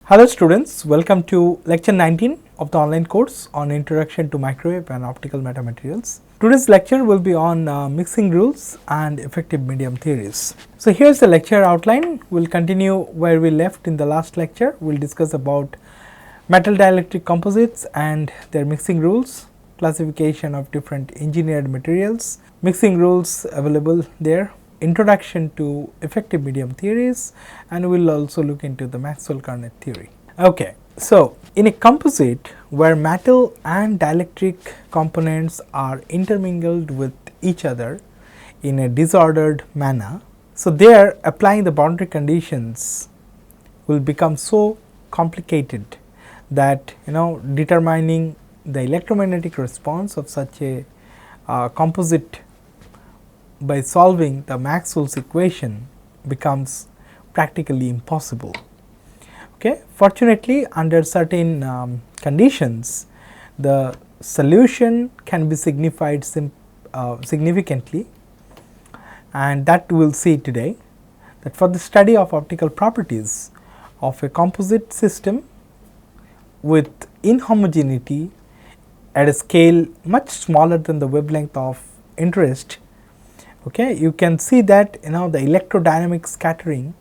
Hello students, welcome to lecture 19 of the online course on Introduction to Microwave and Optical Metamaterials. Today's lecture will be on mixing rules and effective medium theories. So here's the lecture outline. We'll continue where we left in the last lecture. We'll discuss about metal dielectric composites and their mixing rules, classification of different engineered materials, mixing rules available there, introduction to effective medium theories, and we will also look into the Maxwell-Cornet theory. Okay, so in a composite where metal and dielectric components are intermingled with each other in a disordered manner, so there applying the boundary conditions will become so complicated that determining the electromagnetic response of such a composite by solving the Maxwell's equation becomes practically impossible. Okay. Fortunately, under certain conditions, the solution can be signified significantly, and that we will see today, that for the study of optical properties of a composite system with inhomogeneity at a scale much smaller than the wavelength of interest. Okay, you can see that the electrodynamic scattering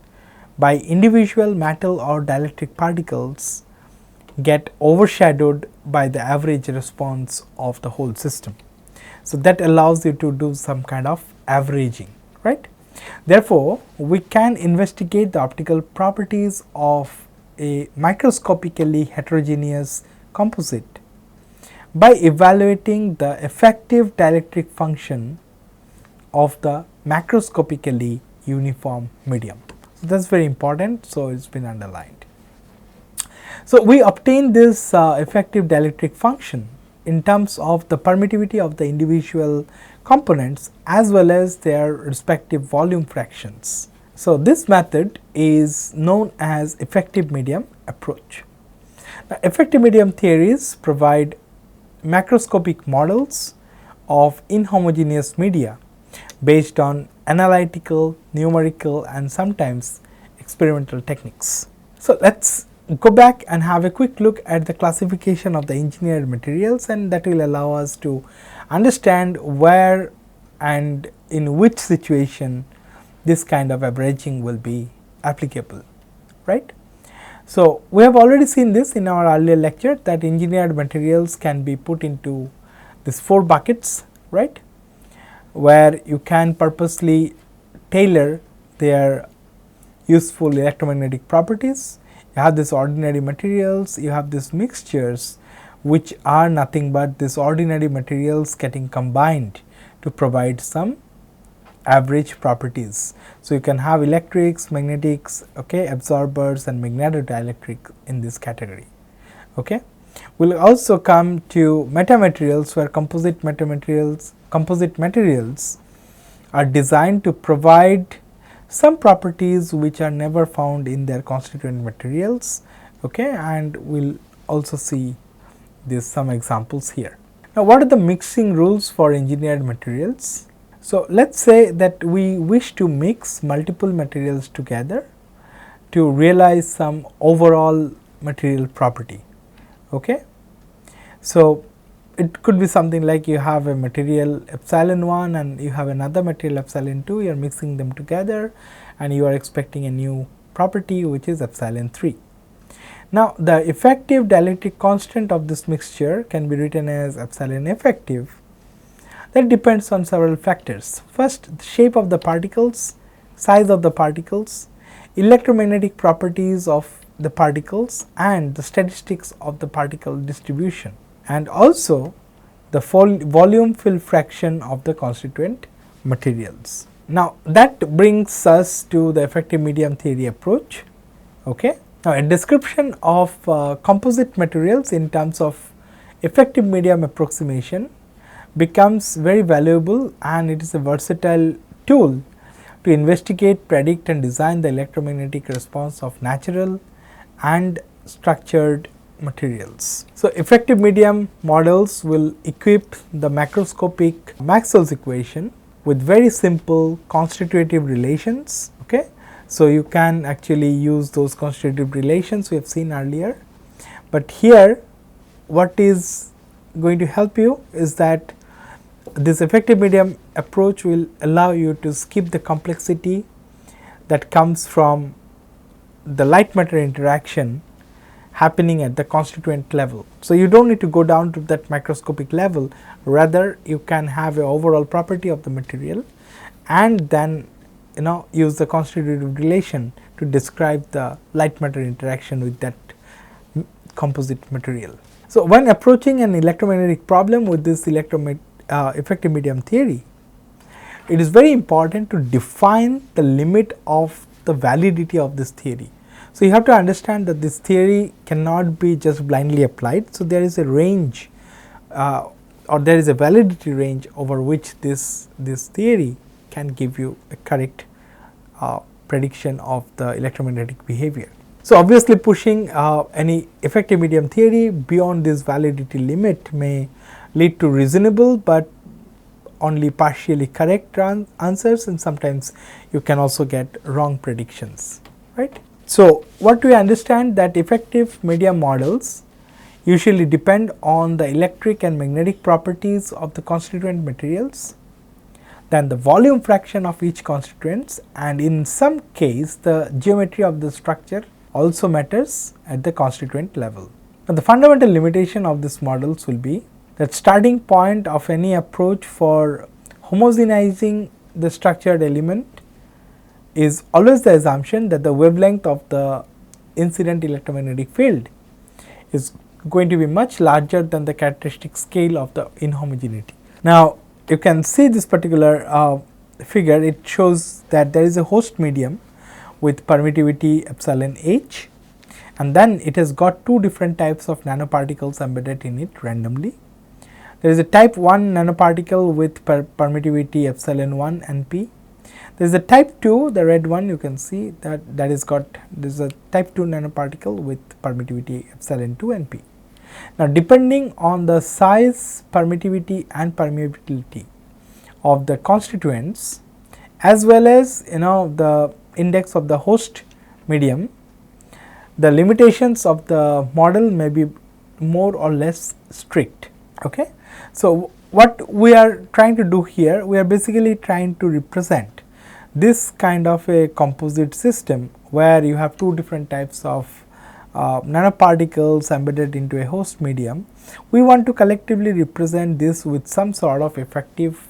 by individual metal or dielectric particles get overshadowed by the average response of the whole system. So that allows you to do some kind of averaging, right. Therefore, we can investigate the optical properties of a microscopically heterogeneous composite by evaluating the effective dielectric function of the macroscopically uniform medium. So that is very important, so it has been underlined. So we obtain this effective dielectric function in terms of the permittivity of the individual components as well as their respective volume fractions. So this method is known as effective medium approach. Now, effective medium theories provide macroscopic models of inhomogeneous media based on analytical, numerical, and sometimes experimental techniques. So let us go back and have a quick look at the classification of the engineered materials, and that will allow us to understand where and in which situation this kind of averaging will be applicable, right. So we have already seen this in our earlier lecture, that engineered materials can be put into these 4 buckets, right, where you can purposely tailor their useful electromagnetic properties. You have these ordinary materials, you have these mixtures which are nothing but these ordinary materials getting combined to provide some average properties. So you can have electrics, magnetics, okay, absorbers and magnetodielectric in this category. Okay. We will also come to metamaterials, where composite materials are designed to provide some properties which are never found in their constituent materials, okay, and we will also see some examples here. Now, what are the mixing rules for engineered materials? So let us say that we wish to mix multiple materials together to realize some overall material property. Okay. So it could be something like you have a material epsilon 1 and you have another material epsilon 2, you are mixing them together and you are expecting a new property which is epsilon 3. Now, the effective dielectric constant of this mixture can be written as epsilon effective. That depends on several factors. First, the shape of the particles, size of the particles, electromagnetic properties of the particles, and the statistics of the particle distribution, and also the volume fill fraction of the constituent materials. Now, that brings us to the effective medium theory approach. Okay. Now, a description of composite materials in terms of effective medium approximation becomes very valuable, and it is a versatile tool to investigate, predict and design the electromagnetic response of natural and structured materials. So, effective medium models will equip the macroscopic Maxwell's equation with very simple constitutive relations. Okay. So, you can actually use those constitutive relations we have seen earlier, but here what is going to help you is that this effective medium approach will allow you to skip the complexity that comes from the light matter interaction happening at the constituent level. So, you do not need to go down to that microscopic level, rather you can have an overall property of the material and then use the constitutive relation to describe the light matter interaction with that composite material. So, when approaching an electromagnetic problem with this effective medium theory, it is very important to define the limit of the validity of this theory. So, you have to understand that this theory cannot be just blindly applied. So, there is a range or there is a validity range over which this theory can give you a correct prediction of the electromagnetic behavior. So, obviously pushing any effective medium theory beyond this validity limit may lead to reasonable, but only partially correct answers, and sometimes you can also get wrong predictions, right. So, what we understand that effective medium models usually depend on the electric and magnetic properties of the constituent materials, then the volume fraction of each constituents, and in some case the geometry of the structure also matters at the constituent level. Now, the fundamental limitation of these models will be that starting point of any approach for homogenizing the structured element is always the assumption that the wavelength of the incident electromagnetic field is going to be much larger than the characteristic scale of the inhomogeneity. Now, you can see this particular figure, it shows that there is a host medium with permittivity epsilon h, and then it has got two different types of nanoparticles embedded in it randomly. There is a type 1 nanoparticle with permittivity epsilon 1 and p. There is a type 2, the red one, you can see that is got, there is a type 2 nanoparticle with permittivity epsilon 2 and p. Now, depending on the size, permittivity and permeability of the constituents, as well as the index of the host medium, the limitations of the model may be more or less strict. Okay. So, what we are trying to do here, we are basically trying to represent this kind of a composite system where you have two different types of nanoparticles embedded into a host medium. We want to collectively represent this with some sort of effective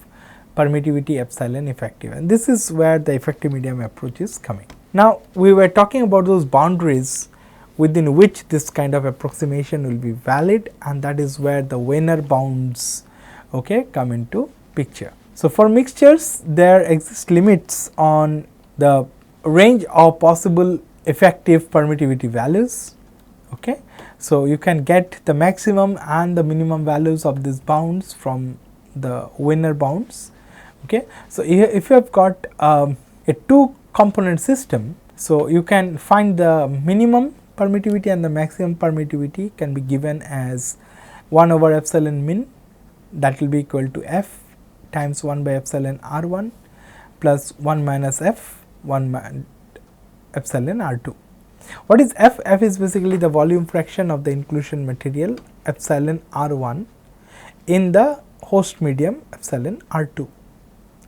permittivity epsilon effective, and this is where the effective medium approach is coming. Now, we were talking about those boundaries within which this kind of approximation will be valid, and that is where the Wiener bounds come into picture. So, for mixtures there exist limits on the range of possible effective permittivity values. Okay. So, you can get the maximum and the minimum values of these bounds from the Wiener bounds. Okay. So, if you have got a two component system, so you can find the minimum permittivity and the maximum permittivity can be given as 1 over epsilon min, that will be equal to f times 1 by epsilon r1 plus 1 minus f 1 epsilon r2. What is f? F is basically the volume fraction of the inclusion material epsilon r1 in the host medium epsilon r2,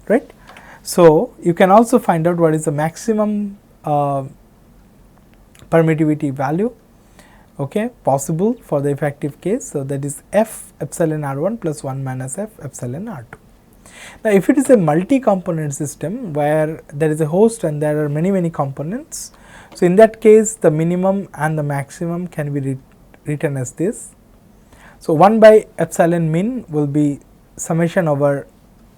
right. So, you can also find out what is the maximum permittivity value possible for the effective case. So, that is f epsilon r1 plus 1 minus f epsilon r2. Now, if it is a multi-component system where there is a host and there are many components, so in that case the minimum and the maximum can be written as this. So, 1 by epsilon min will be summation over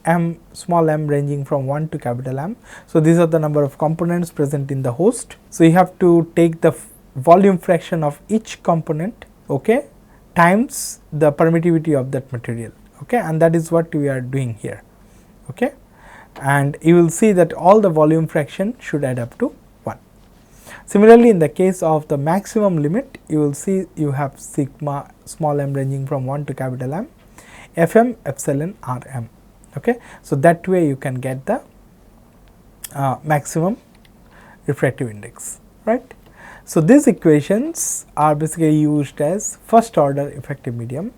m small m ranging from 1 to capital M. So, these are the number of components present in the host. So, you have to take the volume fraction of each component times the permittivity of that material, and that is what we are doing here. And you will see that all the volume fraction should add up to 1. Similarly, in the case of the maximum limit, you will see you have sigma small m ranging from 1 to capital M fm epsilon rm. So, that way you can get the maximum refractive index, right. So, these equations are basically used as first order effective medium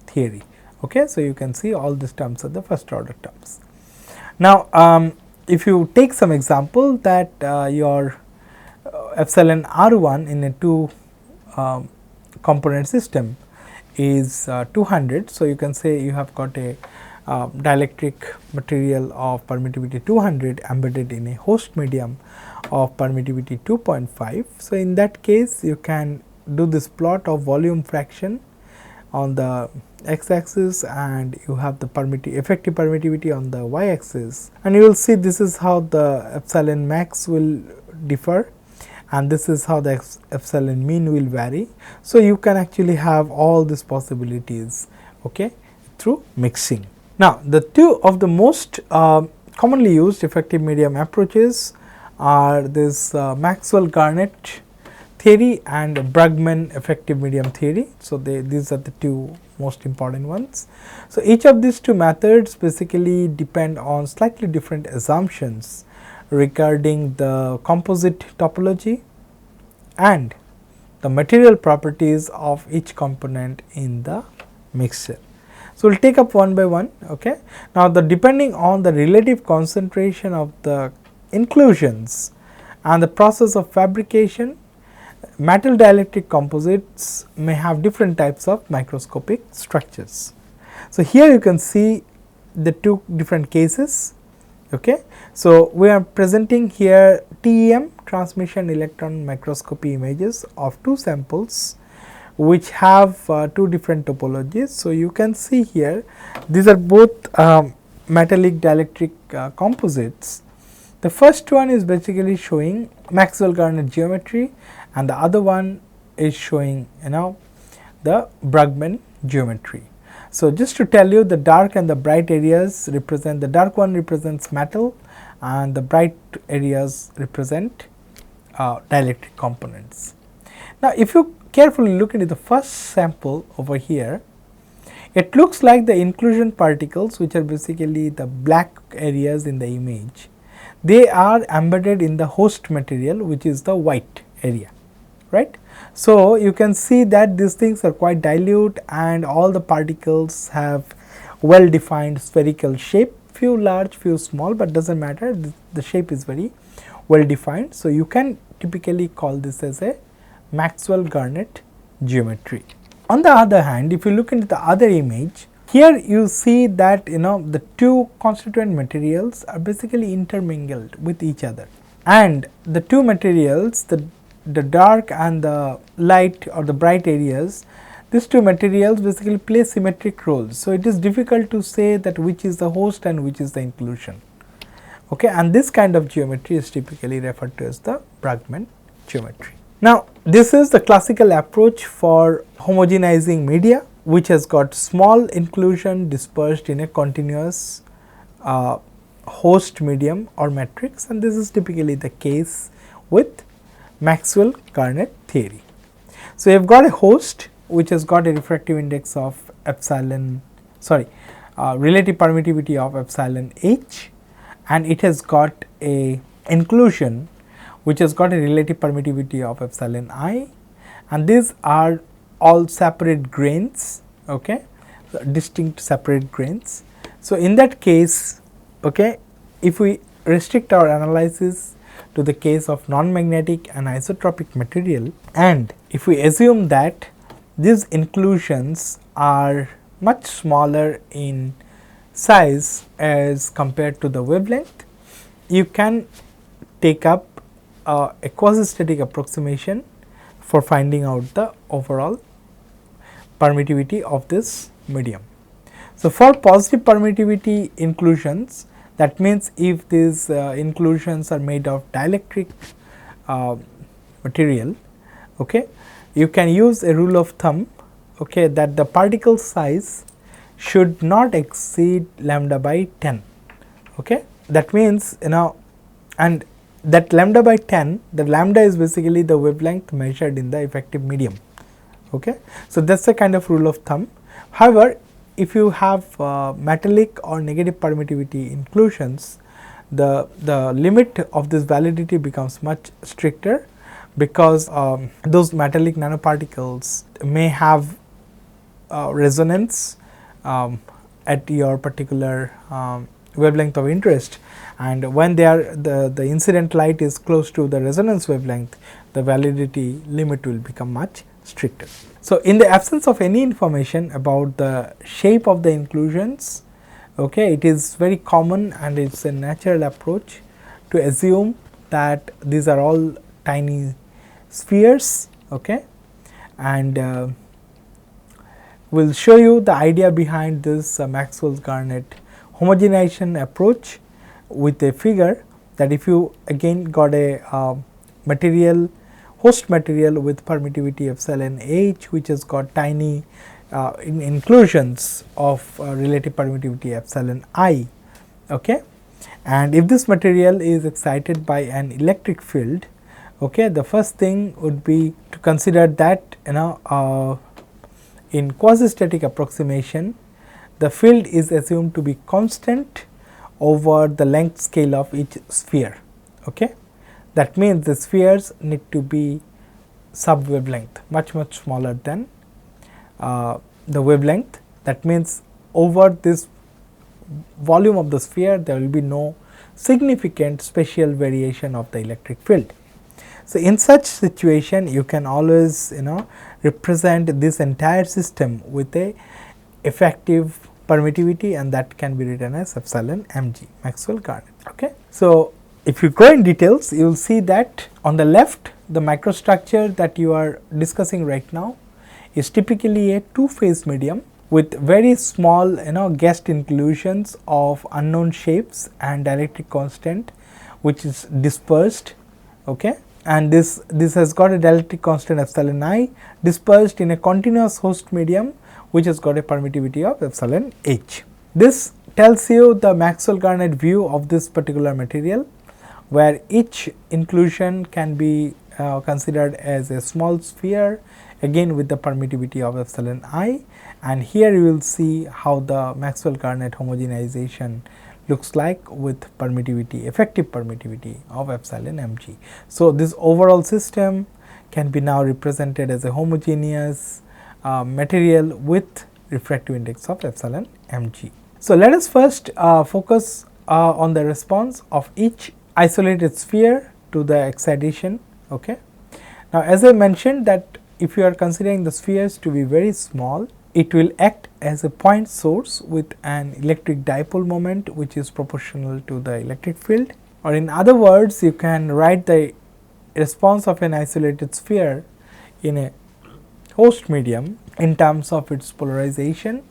theory. Okay. So, you can see all these terms are the first order terms. Now, if you take some example that your epsilon R1 in a two component system is 200. So, you can say you have got a dielectric material of permittivity 200 embedded in a host medium of permittivity 2.5. So, in that case you can do this plot of volume fraction on the x axis and you have the effective permittivity on the y axis, and you will see this is how the epsilon max will differ and this is how the epsilon mean will vary. So, you can actually have all these possibilities, okay, through mixing. Now, the two of the most commonly used effective medium approaches are this Maxwell-Garnett theory and Brugman effective medium theory. So, these are the two most important ones. So, each of these two methods basically depend on slightly different assumptions regarding the composite topology and the material properties of each component in the mixture. So, we will take up one by one. Okay. Now, depending on the relative concentration of the inclusions and the process of fabrication, metal dielectric composites may have different types of microscopic structures. So, here you can see the two different cases. Okay. So, we are presenting here TEM, transmission electron microscopy images of two samples which have two different topologies. So, you can see here these are both metallic dielectric composites. The first one is basically showing Maxwell-Garnett geometry and the other one is showing the Brugman geometry. So, just to tell you, the dark and the bright areas represent, the dark one represents metal and the bright areas represent dielectric components. Now, if you carefully look into the first sample over here, it looks like the inclusion particles, which are basically the black areas in the image, they are embedded in the host material, which is the white area, right. So, you can see that these things are quite dilute and all the particles have well defined spherical shape, few large, few small, but does not matter, the shape is very well defined. So, you can typically call this as a Maxwell-Garnett geometry. On the other hand, if you look into the other image, here you see that the two constituent materials are basically intermingled with each other, and the two materials, the dark and the light or the bright areas, these two materials basically play symmetric roles. So, it is difficult to say that which is the host and which is the inclusion, okay, and this kind of geometry is typically referred to as the Brugman geometry. Now, this is the classical approach for homogenizing media, which has got small inclusion dispersed in a continuous host medium or matrix, and this is typically the case with Maxwell-Garnett theory. So, you have got a host which has got a refractive index of epsilon, relative permittivity of epsilon h, and it has got a inclusion which has got a relative permittivity of epsilon I, and these are all separate grains, okay, distinct separate grains. So, in that case, okay, if we restrict our analysis to the case of non-magnetic and isotropic material, and if we assume that these inclusions are much smaller in size as compared to the wavelength, you can take up a quasi-static approximation for finding out the overall permittivity of this medium. So, for positive permittivity inclusions, that means if these inclusions are made of dielectric material, okay, you can use a rule of thumb, okay, that the particle size should not exceed lambda by 10. Okay. That means and that lambda by 10, the lambda is basically the wavelength measured in the effective medium. Okay. So, that is a kind of rule of thumb. However, if you have metallic or negative permittivity inclusions, the limit of this validity becomes much stricter, because those metallic nanoparticles may have resonance at your particular wavelength of interest, and when they are the incident light is close to the resonance wavelength, the validity limit will become much stricter. So, in the absence of any information about the shape of the inclusions, okay, it is very common and it is a natural approach to assume that these are all tiny spheres, okay, and we will show you the idea behind this Maxwell-Garnett homogenization approach with a figure, that if you again got a material, host material with permittivity epsilon h, which has got tiny inclusions of relative permittivity epsilon I, okay, and if this material is excited by an electric field, okay, the first thing would be to consider that, you know, in quasi-static approximation, the field is assumed to be constant over the length scale of each sphere. Okay. That means the spheres need to be sub wavelength, much smaller than the wavelength. That means over this volume of the sphere there will be no significant spatial variation of the electric field. So, in such situation you can always, you know, represent this entire system with a effective permittivity, and that can be written as epsilon mg, Maxwell-Garnett. Okay. So, if you go in details, you will see that on the left the microstructure that you are discussing right now is typically a two-phase medium with very small, you know, guessed inclusions of unknown shapes and dielectric constant which is dispersed, okay, and this has got a dielectric constant epsilon I dispersed in a continuous host medium which has got a permittivity of epsilon h. This tells you the Maxwell-Garnett view of this particular material, where each inclusion can be considered as a small sphere, again with the permittivity of epsilon I, and here you will see how the Maxwell-Garnett homogenization looks like with permittivity, effective permittivity of epsilon mg. So, this overall system can be now represented as a homogeneous material with refractive index of epsilon mg. So, let us first focus on the response of each isolated sphere to the excitation. Okay. Now, as I mentioned that if you are considering the spheres to be very small, it will act as a point source with an electric dipole moment which is proportional to the electric field, or in other words you can write the response of an isolated sphere in a host medium in terms of its polarization,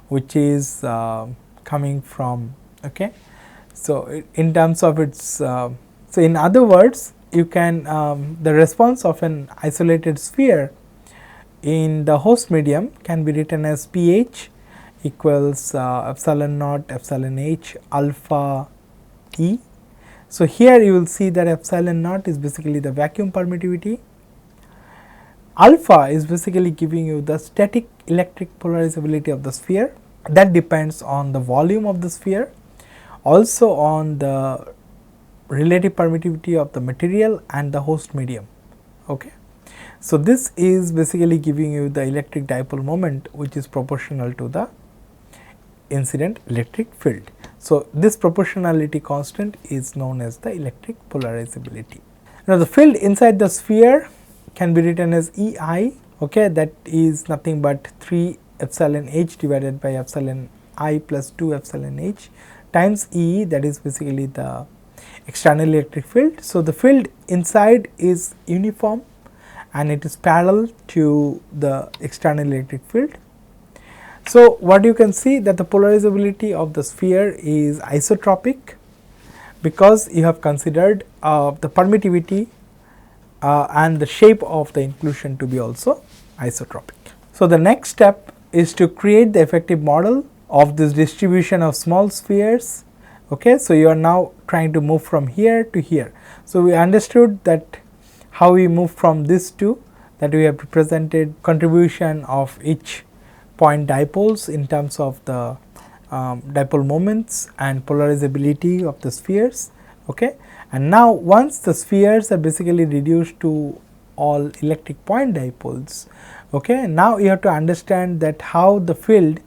which is coming from, okay. So, in terms of its, so in other words you can the response of an isolated sphere in the host medium can be written as pH equals epsilon naught epsilon h alpha E. So, here you will see that epsilon naught is basically the vacuum permittivity, alpha is basically giving you the static electric polarizability of the sphere, that depends on the volume of the sphere, also on the relative permittivity of the material and the host medium. Okay. So, this is basically giving you the electric dipole moment which is proportional to the incident electric field. So, this proportionality constant is known as the electric polarizability. Now, the field inside the sphere can be written as EI, okay, that is nothing but 3 epsilon h divided by epsilon I plus 2 epsilon h times E, that is basically the external electric field. So, the field inside is uniform and it is parallel to the external electric field. So, what you can see that the polarizability of the sphere is isotropic, because you have considered the permittivity and the shape of the inclusion to be also isotropic. So, the next step is to create the effective model of this distribution of small spheres. Okay. So, you are now trying to move from here to here. So, we understood that how we move from this to that we have represented contribution of each point dipoles in terms of the dipole moments and polarizability of the spheres. Okay. And now, once the spheres are basically reduced to all electric point dipoles, okay, now you have to understand that how the field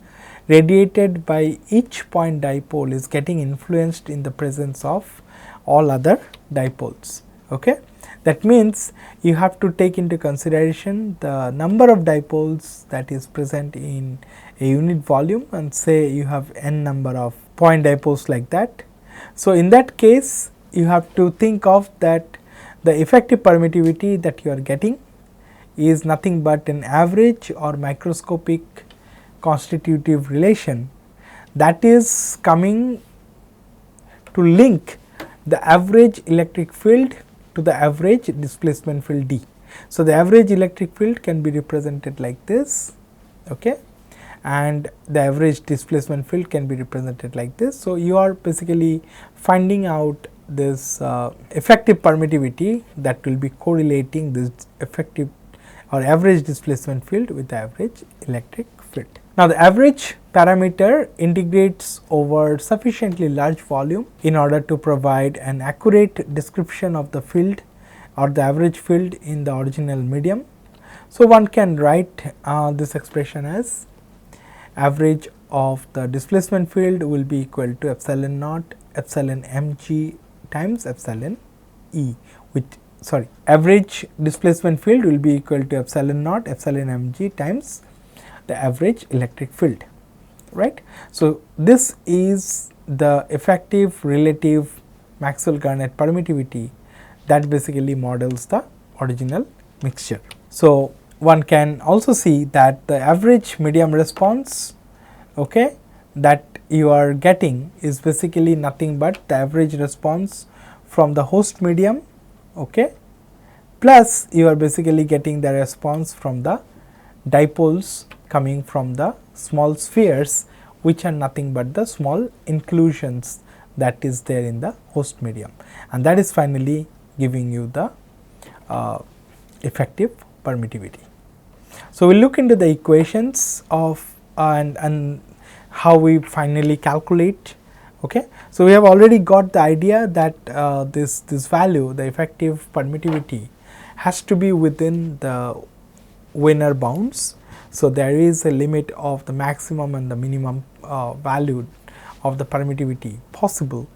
radiated by each point dipole is getting influenced in the presence of all other dipoles. Okay. That means, you have to take into consideration the number of dipoles that is present in a unit volume, and say you have n number of point dipoles like that. So, in that case, you have to think of that the effective permittivity that you are getting is nothing but an average or microscopic constitutive relation that is coming to link the average electric field to the average displacement field D. So, the average electric field can be represented like this, okay, and the average displacement field can be represented like this. So, you are basically finding out this effective permittivity that will be correlating this effective or average displacement field with the average electric field. Now, the average parameter integrates over sufficiently large volume in order to provide an accurate description of the field or the average field in the original medium. So, one can write this expression as average of the displacement field will be equal to epsilon naught epsilon mg times epsilon E, which average displacement field will be equal to epsilon naught epsilon mg times the average electric field, right. So, this is the effective relative Maxwell-Garnett permittivity that basically models the original mixture. So, one can also see that the average medium response, okay, that you are getting is basically nothing but the average response from the host medium, okay, plus you are basically getting the response from the dipoles coming from the small spheres, which are nothing but the small inclusions that is there in the host medium, and that is finally giving you the effective permittivity. So, we will look into the equations of and how we finally calculate. Okay. So, we have already got the idea that this value, the effective permittivity, has to be within the Wiener bounds. So, there is a limit of the maximum and the minimum value of the permittivity possible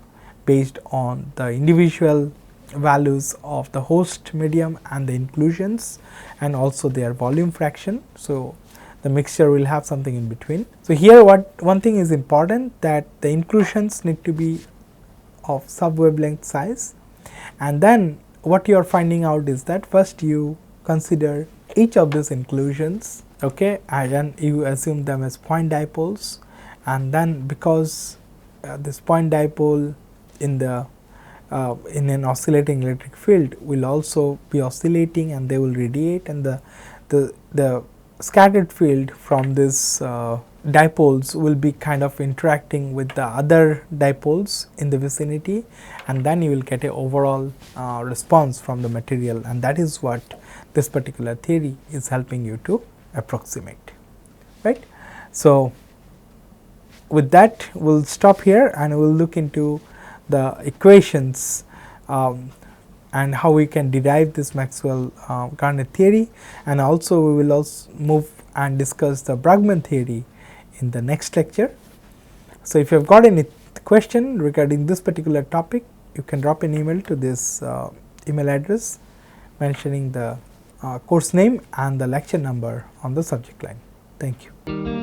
based on the individual values of the host medium and the inclusions and also their volume fraction. So, the mixture will have something in between. So, here one thing is important, that the inclusions need to be of sub wavelength size, and then what you are finding out is that first you consider each of these inclusions, okay, and then you assume them as point dipoles, and then because this point dipole in the in an oscillating electric field will also be oscillating and they will radiate, and the scattered field from this dipoles will be kind of interacting with the other dipoles in the vicinity, and then you will get a overall response from the material, and that is what this particular theory is helping you to approximate, right. So, with that we will stop here and we will look into the equations and how we can derive this Maxwell-Garnett theory, and also we will also move and discuss the Brugman theory in the next lecture. So, if you have got any question regarding this particular topic, you can drop an email to this email address mentioning the course name and the lecture number on the subject line. Thank you.